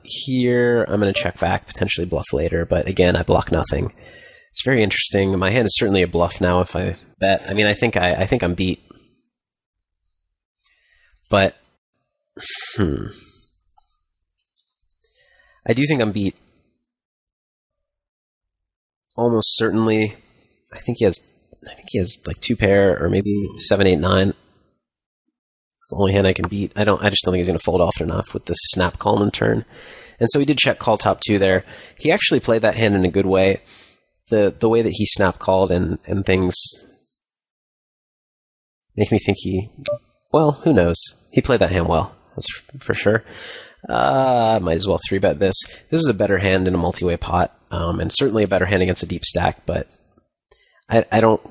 Here, I'm going to check back, potentially bluff later, but again, I block nothing. It's very interesting. My hand is certainly a bluff now if I bet. I mean, I think I'm beat. But, I do think I'm beat. Almost certainly. I think he has like two pair or maybe 7, 8, 9. It's the only hand I can beat. I just don't think he's going to fold often enough with the snap call on the turn. And so he did check call top 2 there. He actually played that hand in a good way. The way that he snap called and things make me think well, who knows? He played that hand well, that's for sure. I might as well 3-bet this. This is a better hand in a multi-way pot, and certainly a better hand against a deep stack, but I don't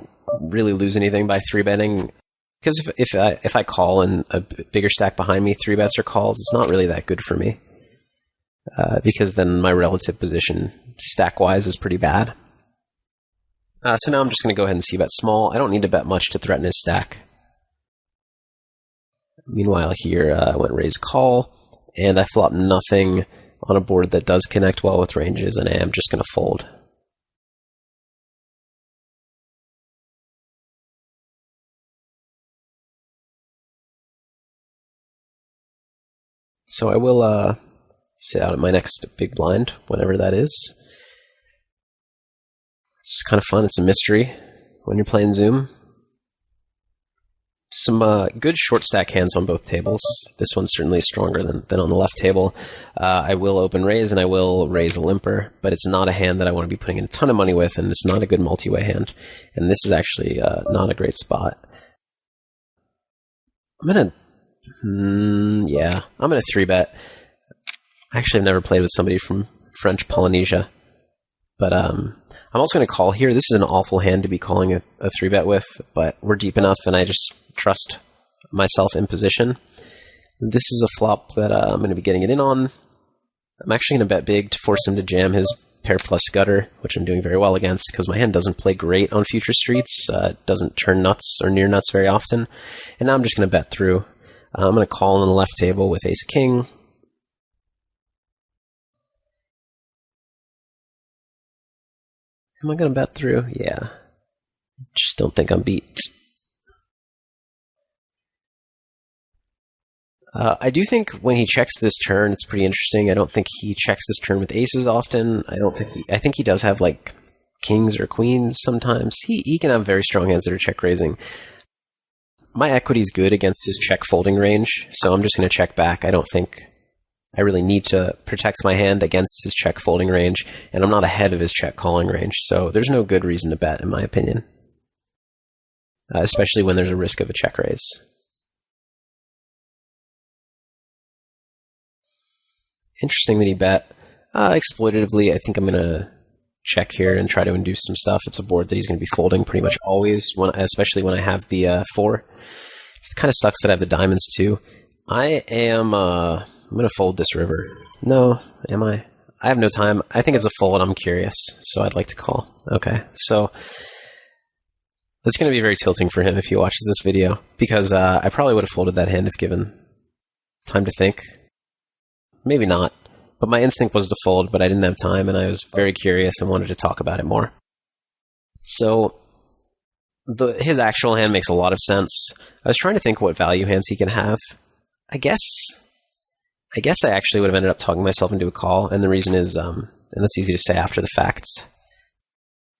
really lose anything by 3-betting, because if I call and a bigger stack behind me 3-bets or calls, it's not really that good for me, because then my relative position stack-wise is pretty bad. So now I'm just going to go ahead and c-bet small. I don't need to bet much to threaten his stack. Meanwhile here, I went raise call, and I flop nothing on a board that does connect well with ranges, and I am just going to fold. So I will sit out at my next big blind, whenever that is. It's kind of fun. It's a mystery when you're playing Zoom. Some good short stack hands on both tables. This one's certainly stronger than on the left table. I will open raise, and I will raise a limper, but it's not a hand that I want to be putting in a ton of money with, and it's not a good multi-way hand. And this is actually not a great spot. I'm going to 3-bet. Actually, I've never played with somebody from French Polynesia, but I'm also going to call here. This is an awful hand to be calling a 3-bet with, but we're deep enough, and I just trust myself in position. This is a flop that I'm going to be getting it in on. I'm actually going to bet big to force him to jam his pair plus gutter, which I'm doing very well against, because my hand doesn't play great on future streets. It doesn't turn nuts or near nuts very often. And now I'm just going to bet through. I'm going to call on the left table with ace-king. Am I going to bet through? Yeah. Just don't think I'm beat. I do think when he checks this turn, it's pretty interesting. I don't think he checks this turn with aces often. I think he does have like kings or queens sometimes. He can have very strong hands that are check raising. My equity is good against his check folding range, so I'm just going to check back. I don't think I really need to protect my hand against his check folding range, and I'm not ahead of his check calling range, so there's no good reason to bet, in my opinion. Especially when there's a risk of a check raise. Interesting that he bet. Exploitatively, I think I'm going to check here and try to induce some stuff. It's a board that he's going to be folding pretty much always, especially when I have the 4. It kind of sucks that I have the diamonds too. I'm going to fold this river. No, am I? I have no time. I think it's a fold. I'm curious, so I'd like to call. Okay, so that's going to be very tilting for him if he watches this video, because I probably would have folded that hand if given time to think. Maybe not, but my instinct was to fold, but I didn't have time, and I was very curious and wanted to talk about it more. So his actual hand makes a lot of sense. I was trying to think what value hands he can have. I guess I actually would have ended up talking myself into a call, and the reason is, and that's easy to say after the facts,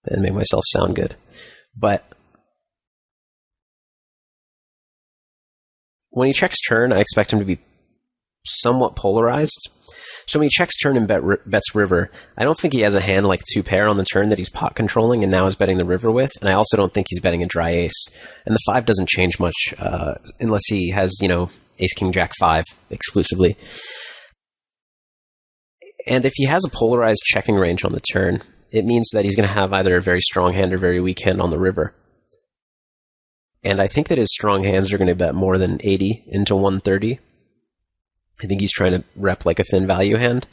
and make myself sound good, but when he checks turn, I expect him to be somewhat polarized. So when he checks turn and bets river, I don't think he has a hand like 2 pair on the turn that he's pot controlling and now is betting the river with, and I also don't think he's betting a dry ace. And the 5 doesn't change much unless he has, ace, king, jack, 5 exclusively. And if he has a polarized checking range on the turn, it means that he's going to have either a very strong hand or very weak hand on the river. And I think that his strong hands are going to bet more than 80 into 130. I think he's trying to rep like a thin value hand.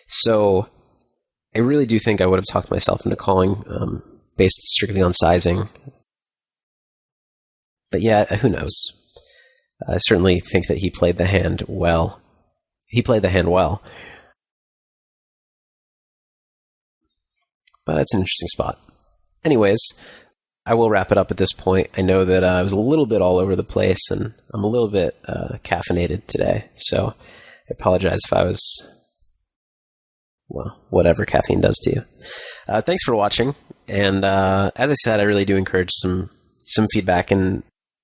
So I really do think I would have talked myself into calling based strictly on sizing. But yeah, who knows? I certainly think that he played the hand well. But that's an interesting spot. Anyways, I will wrap it up at this point. I know that I was a little bit all over the place, and I'm a little bit caffeinated today, so I apologize if I was, well, whatever caffeine does to you. Thanks for watching, and as I said, I really do encourage some feedback, and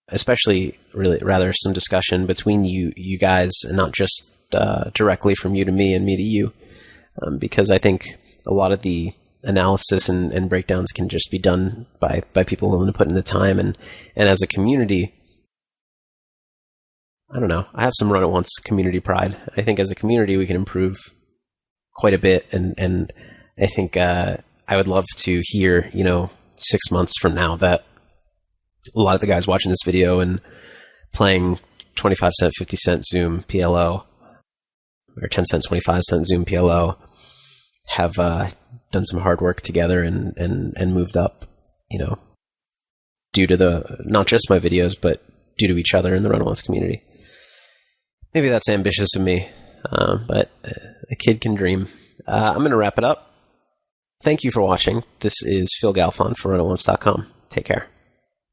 especially rather some discussion between you guys, and not just directly from you to me and me to you, because I think a lot of the analysis and breakdowns can just be done by people willing to put in the time, and as a community, I don't know, I have some run at once community pride. I think as a community we can improve quite a bit, and I think I would love to hear 6 months from now that a lot of the guys watching this video and playing 25 cent 50 cent Zoom PLO or 10 cent 25 cent Zoom PLO have done some hard work together and moved up, due to not just my videos, but due to each other in the Run Once community. Maybe that's ambitious of me, but a kid can dream. I'm going to wrap it up. Thank you for watching. This is Phil Galfond for RunOnce.com. Take care.